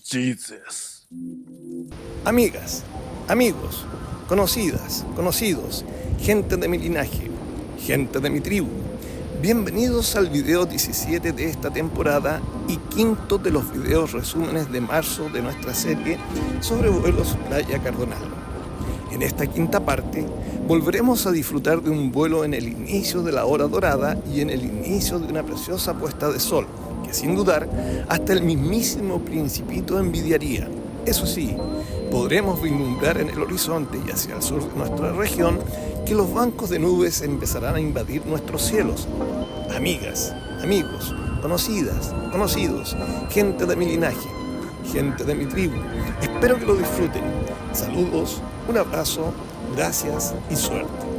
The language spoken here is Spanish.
chistes. Amigas, amigos, conocidas, conocidos, gente de mi linaje, gente de mi tribu. Bienvenidos al video 17 de esta temporada y quinto de los videos resúmenes de marzo de nuestra serie Sobrevuelos Playa Cardonal. En esta quinta parte volveremos a disfrutar de un vuelo en el inicio de la hora dorada y en el inicio de una preciosa puesta de sol, que sin dudar hasta el mismísimo Principito envidiaría. Eso sí, podremos vislumbrar en el horizonte y hacia el sur de nuestra región que los bancos de nubes empezarán a invadir nuestros cielos. Amigas, amigos, conocidas, conocidos, gente de mi linaje, gente de mi tribu, espero que lo disfruten. Saludos, un abrazo, gracias y suerte.